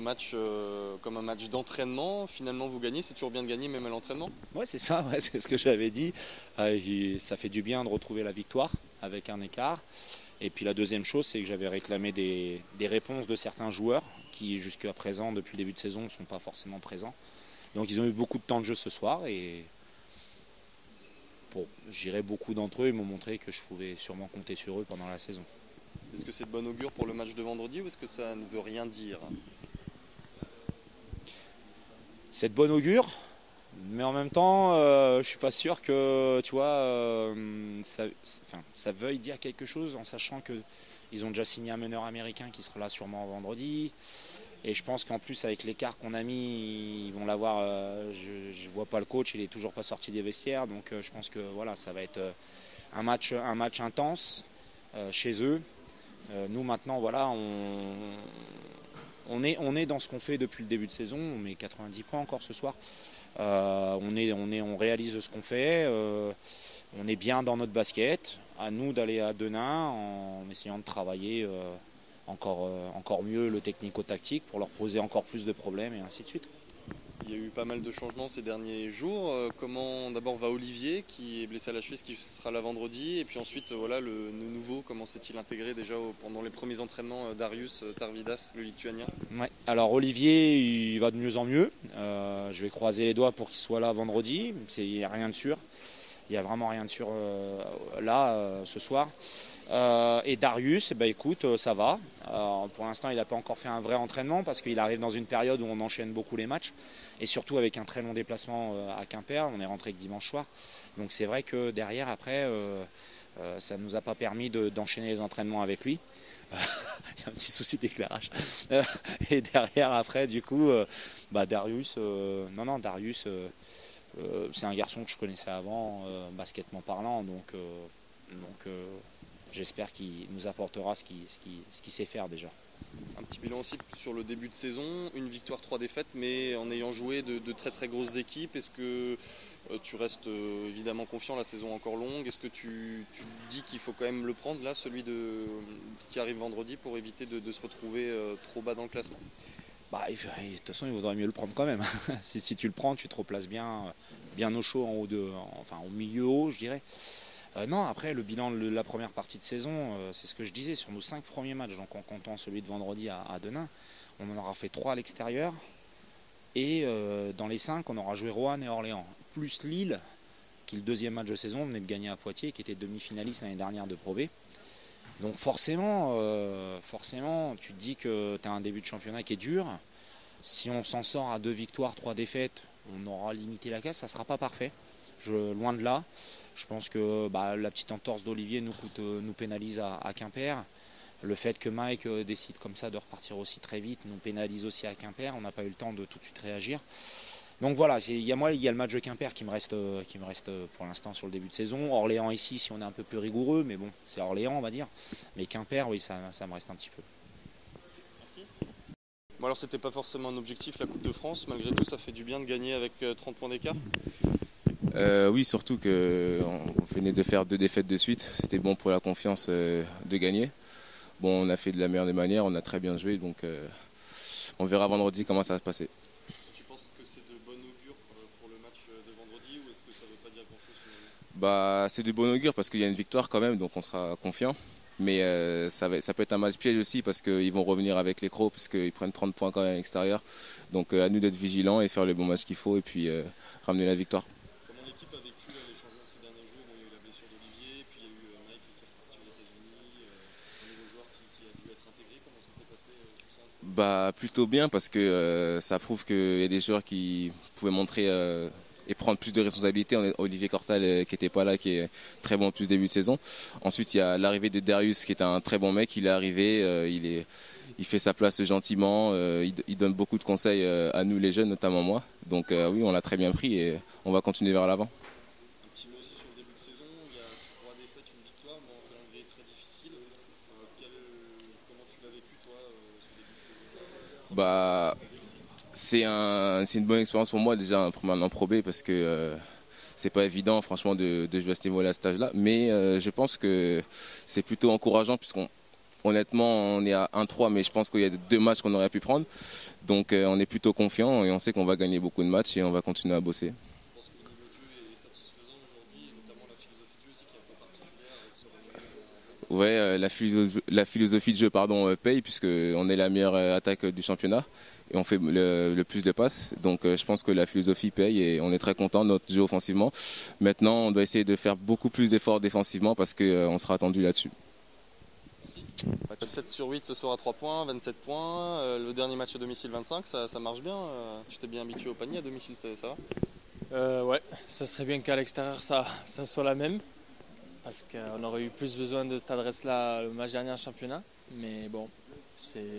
match comme un match d'entraînement. Finalement, vous gagnez, c'est toujours bien de gagner, même à l'entraînement. Ouais, c'est ça, ouais, c'est ce que j'avais dit. Ça fait du bien de retrouver la victoire avec un écart. Et puis la deuxième chose, c'est que j'avais réclamé des réponses de certains joueurs qui, jusqu'à présent, depuis le début de saison, ne sont pas forcément présents. Donc ils ont eu beaucoup de temps de jeu ce soir et bon, je dirais beaucoup d'entre eux, ils m'ont montré que je pouvais sûrement compter sur eux pendant la saison. Est-ce que c'est de bon augure pour le match de vendredi ou est-ce que ça ne veut rien dire? C'est de bon augure, mais en même temps, je suis pas sûr que tu vois, ça veuille dire quelque chose en sachant qu'ils ont déjà signé un meneur américain qui sera là sûrement vendredi. Et je pense qu'en plus avec l'écart qu'on a mis, ils vont l'avoir. Je ne vois pas le coach, il est toujours pas sorti des vestiaires, donc je pense que voilà, ça va être un match intense chez eux. Nous maintenant, voilà, on est dans ce qu'on fait depuis le début de saison. On met 90 points encore ce soir. On réalise ce qu'on fait. On est bien dans notre basket. À nous d'aller à Denain en essayant de travailler encore mieux le technico-tactique pour leur poser encore plus de problèmes et ainsi de suite. Il y a eu pas mal de changements ces derniers jours. Comment d'abord va Olivier qui est blessé à la cheville, qui sera là vendredi, et puis ensuite voilà le nouveau, comment s'est-il intégré déjà pendant les premiers entraînements Darius Tarvidas, le Lituanien? Ouais. Alors Olivier, il va de mieux en mieux. Je vais croiser les doigts pour qu'il soit là vendredi. Il n'y a rien de sûr. Il n'y a vraiment rien de sûr ce soir. Et Darius, écoute, ça va. Pour l'instant, il n'a pas encore fait un vrai entraînement parce qu'il arrive dans une période où on enchaîne beaucoup les matchs. Et surtout avec un très long déplacement à Quimper. On est rentré que dimanche soir. Donc c'est vrai que derrière, après, ça ne nous a pas permis d'enchaîner les entraînements avec lui. Il y a un petit souci d'éclairage. Et derrière, après, du coup, Darius, Darius, c'est un garçon que je connaissais avant, basketement parlant. Donc j'espère qu'il nous apportera ce qu'il sait faire déjà. Un petit bilan aussi sur le début de saison, une victoire, 3 défaites, mais en ayant joué de très très grosses équipes, est-ce que tu restes évidemment confiant, la saison est encore longue, est-ce que tu dis qu'il faut quand même le prendre là, celui qui arrive vendredi, pour éviter de se retrouver trop bas dans le classement? De toute façon, il vaudrait mieux le prendre quand même. Si tu le prends, tu te replaces bien au chaud, au milieu haut, je dirais. Non, après, le bilan de la première partie de saison, c'est ce que je disais, sur nos 5 premiers matchs, donc en comptant celui de vendredi à Denain, on en aura fait 3 à l'extérieur. Et dans les 5, on aura joué Roanne et Orléans. Plus Lille, qui le deuxième match de saison venait de gagner à Poitiers, qui était demi-finaliste l'année dernière de Pro B. Donc forcément, tu te dis que tu as un début de championnat qui est dur. Si on s'en sort à 2 victoires, 3 défaites, on aura limité la casse, ça ne sera pas parfait. Loin de là. Je pense que la petite entorse d'Olivier nous pénalise à Quimper. Le fait que Mike décide comme ça de repartir aussi très vite nous pénalise aussi à Quimper. On n'a pas eu le temps de tout de suite réagir. Donc voilà, il y a le match de Quimper qui me reste pour l'instant sur le début de saison. Orléans ici, si on est un peu plus rigoureux, mais bon, c'est Orléans on va dire. Mais Quimper, oui, ça me reste un petit peu. Merci. Bon alors c'était pas forcément un objectif la Coupe de France, malgré tout ça fait du bien de gagner avec 30 points d'écart? Oui, surtout qu'on venait de faire 2 défaites de suite. C'était bon pour la confiance de gagner. Bon, on a fait de la meilleure des manières, on a très bien joué, donc on verra vendredi comment ça va se passer. Est-ce que tu penses que c'est de bon augure pour le match de vendredi ou est-ce que ça ne veut pas dire grand-chose finalement? C'est de bon augure parce qu'il y a une victoire quand même, donc on sera confiant. Mais ça peut être un match piège aussi parce qu'ils vont revenir avec les crocs parce qu'ils prennent 30 points quand même à l'extérieur. Donc à nous d'être vigilants et faire le bon match qu'il faut et puis ramener la victoire. Comment l'équipe a vécu les changements de ces derniers jours? Il y a eu la blessure d'Olivier, puis il y a eu Mike qui est parti aux États-Unis, un nouveau joueur qui a dû être intégré. Comment ça s'est passé tout ça? Plutôt bien parce que ça prouve qu'il y a des joueurs qui pouvaient montrer et prendre plus de responsabilités. Olivier Cortal qui n'était pas là, qui est très bon depuis le début de saison. Ensuite, il y a l'arrivée de Darius qui est un très bon mec. Il est arrivé, il fait sa place gentiment, il donne beaucoup de conseils à nous les jeunes, notamment moi. Donc oui, on l'a très bien pris et on va continuer vers l'avant. Un petit mot aussi sur le début de saison, il y a 3 défaites, une victoire, mais un calendrier très difficile. Comment tu l'as vécu toi ce début de saison? C'est une bonne expérience pour moi déjà en Pro B parce que c'est pas évident franchement de jouer à ce niveau-là, à cet âge-là. Mais je pense que c'est plutôt encourageant puisqu'on honnêtement, on est à 1-3, mais je pense qu'il y a 2 matchs qu'on aurait pu prendre. Donc on est plutôt confiant et on sait qu'on va gagner beaucoup de matchs et on va continuer à bosser. Je pense que le niveau de jeu est satisfaisant aujourd'hui, et notamment la philosophie de jeu aussi qui est un peu particulière avec ce renouveau. Ouais, la philosophie de jeu paye puisqu'on est la meilleure attaque du championnat et on fait le plus de passes. Donc je pense que la philosophie paye et on est très content de notre jeu offensivement. Maintenant, on doit essayer de faire beaucoup plus d'efforts défensivement parce qu'on sera attendu là-dessus. 7 sur 8 ce soir à 3 points, 27 points. Le dernier match à domicile 25, ça marche bien. Tu t'es bien habitué au panier à domicile, ça va? Ouais, ça serait bien qu'à l'extérieur ça soit la même. Parce qu'on aurait eu plus besoin de cette adresse-là le match dernier en championnat. Mais bon,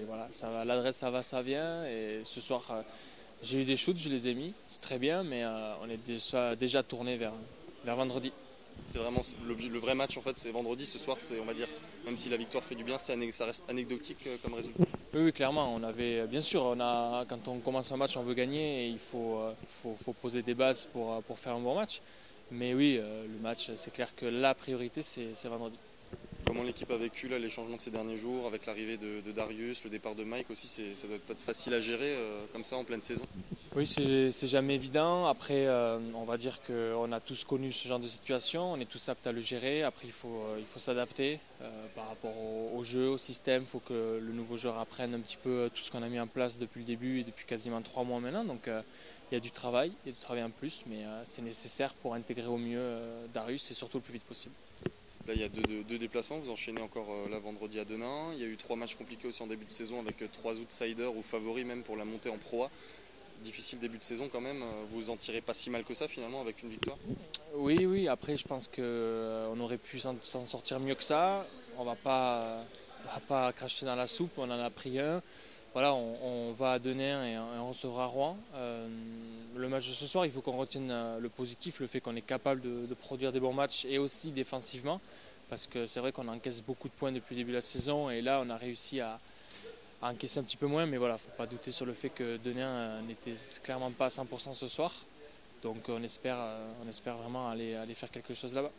voilà, l'adresse ça va, ça vient. Et ce soir, j'ai eu des shoots, je les ai mis. C'est très bien, mais on est déjà tourné vers vendredi. C'est vraiment le vrai match en fait, c'est vendredi. Ce soir, c'est, on va dire, même si la victoire fait du bien, ça reste anecdotique comme résultat. Oui, clairement. Bien sûr, quand on commence un match, on veut gagner et il faut poser des bases pour faire un bon match. Mais oui, le match, c'est clair que la priorité, c'est vendredi. Comment l'équipe a vécu là, les changements de ces derniers jours avec l'arrivée de Darius, le départ de Mike aussi, ça doit pas être facile à gérer comme ça en pleine saison? Oui, c'est jamais évident. Après, on va dire qu'on a tous connu ce genre de situation, on est tous aptes à le gérer. Après, il faut s'adapter par rapport au jeu, au système. Il faut que le nouveau joueur apprenne un petit peu tout ce qu'on a mis en place depuis le début et depuis quasiment 3 mois maintenant. Donc, il y a du travail en plus, mais c'est nécessaire pour intégrer au mieux Darius et surtout le plus vite possible. Là, il y a deux déplacements, vous enchaînez encore là vendredi à Denain. Il y a eu 3 matchs compliqués aussi en début de saison avec 3 outsiders ou favoris même pour la montée en Pro A. Difficile début de saison quand même, vous en tirez pas si mal que ça finalement avec une victoire? Oui, après je pense qu'on aurait pu s'en sortir mieux que ça. On va pas cracher dans la soupe, on en a pris un. Voilà, on va à Denain et on recevra Rouen. Le match de ce soir, il faut qu'on retienne le positif, le fait qu'on est capable de produire des bons matchs et aussi défensivement. Parce que c'est vrai qu'on encaisse beaucoup de points depuis le début de la saison et là on a réussi à encaisser un petit peu moins. Mais voilà, il ne faut pas douter sur le fait que Denain n'était clairement pas à 100% ce soir. Donc on espère vraiment aller faire quelque chose là-bas.